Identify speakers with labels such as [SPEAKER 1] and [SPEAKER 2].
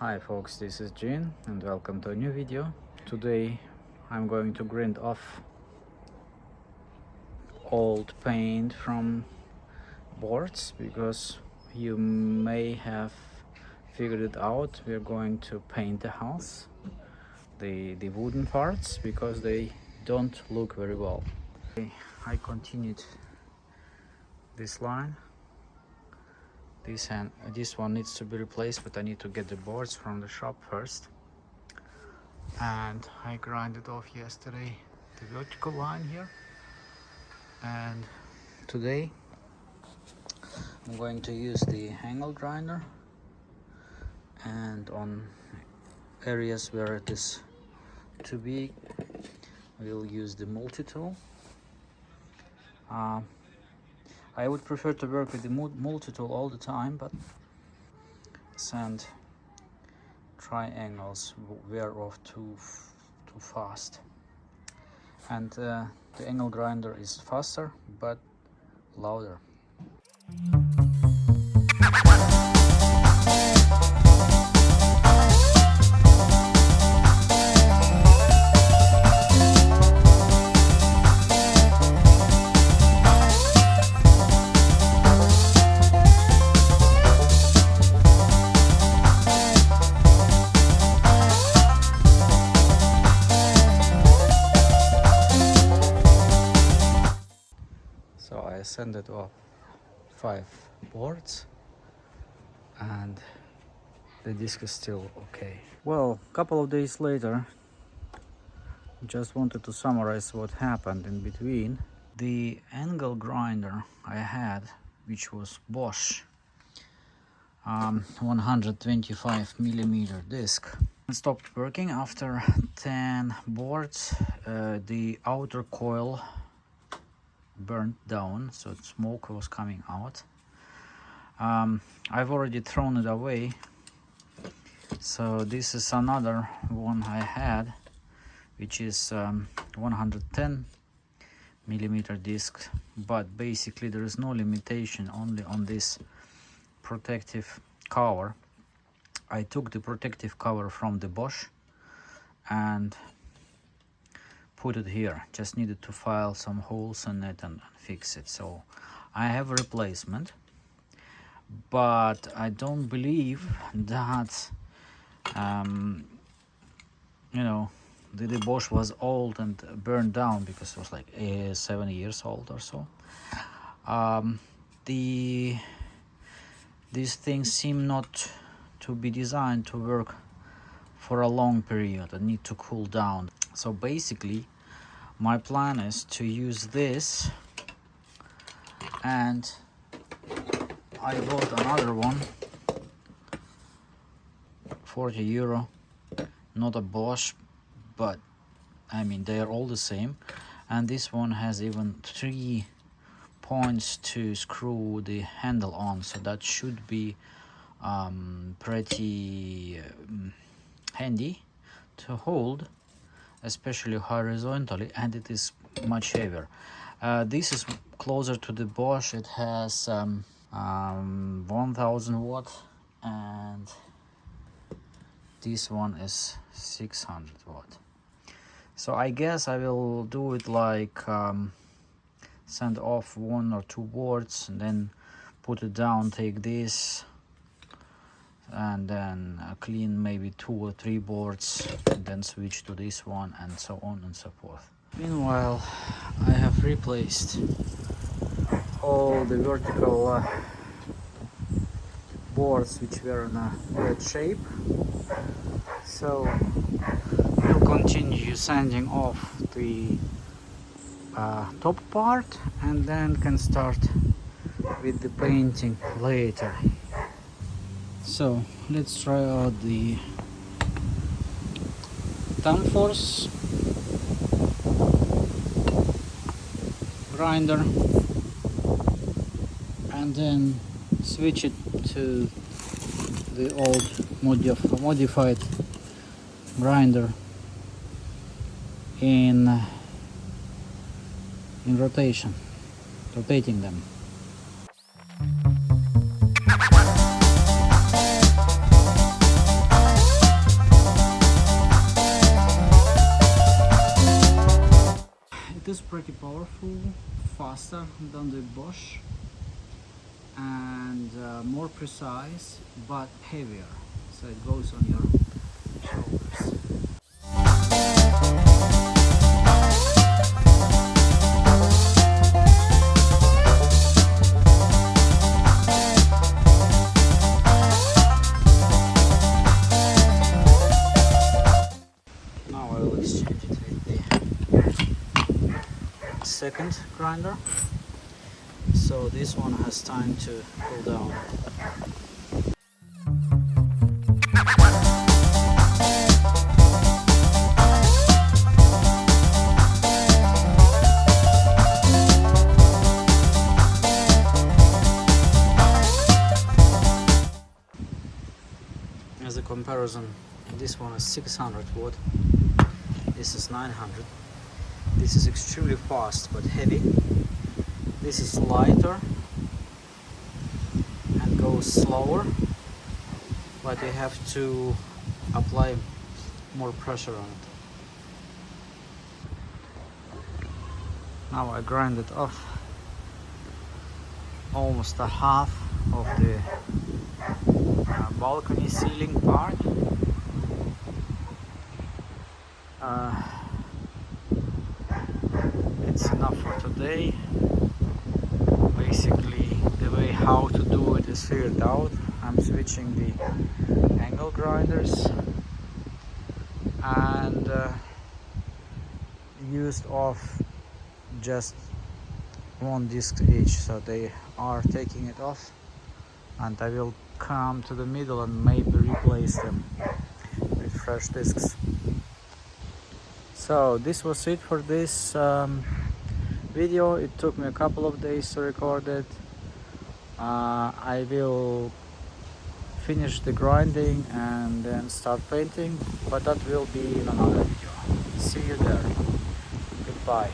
[SPEAKER 1] Hi folks, this is Jean and welcome to a new video. Today I'm going to grind off old paint from boards because you may have figured it out. We're going to paint the house, the wooden parts, because they don't look very well. I continued this line. This one needs to be replaced, but I need to get the boards from the shop first. And I grinded off yesterday the vertical line here, and today I'm going to use the angle grinder, and on areas where it is too big we'll use the multi-tool. I would prefer to work with the multi-tool all the time, but sand triangles wear off too fast, and the angle grinder is faster but louder. So I sanded off 5 boards and the disc is still okay. Well, a couple of days later, just wanted to summarize what happened in between. The angle grinder I had, which was Bosch 125 millimeter disc, stopped working after 10 boards. The outer coil burnt down, so smoke was coming out. I've already thrown it away, so this is another one I had, which is 110 millimeter disc, but basically there is no limitation, only on this protective cover. I took the protective cover from the Bosch and put it here. Just needed to file some holes in it and fix it. So I have a replacement, but I don't believe that the Bosch was old and burned down, because it was like 7 years old or so. These things seem not to be designed to work for a long period and need to cool down. So basically my plan is to use this, and I bought another one, 40 euro, not a Bosch, but I mean they are all the same, and this one has even 3 points to screw the handle on, so that should be pretty handy to hold, especially horizontally, and it is much heavier. This is closer to the Bosch. It has 1000 watt, and this one is 600 watt. So I guess I will do it like send off 1 or 2 boards and then put it down, take this and then clean maybe 2 or 3 boards and then switch to this one, and so on and so forth. Meanwhile, I have replaced all the vertical boards which were in a bad shape, so we'll continue sanding off the top part and then can start with the painting later. So let's try out the thumb force grinder and then switch it to the old modified grinder in rotating them. pretty powerful, faster than the Bosch, and more precise but heavier, so it goes on your shoulders. Now I will exchange it with the second grinder, so this one has time to cool down. As a comparison, this one is 600 watt, this is 900. This is extremely fast but heavy. This is lighter and goes slower, but you have to apply more pressure on it. Now I grind it off almost a half of the balcony ceiling part. It's enough for today. Basically the way how to do it is figured out. I'm switching the angle grinders and used off just one disc each, so they are taking it off, and I will come to the middle and maybe replace them with fresh discs. So this was it for this video. It took me a couple of days to record it. I will finish the grinding and then start painting, but that will be in another video. See you there. Goodbye.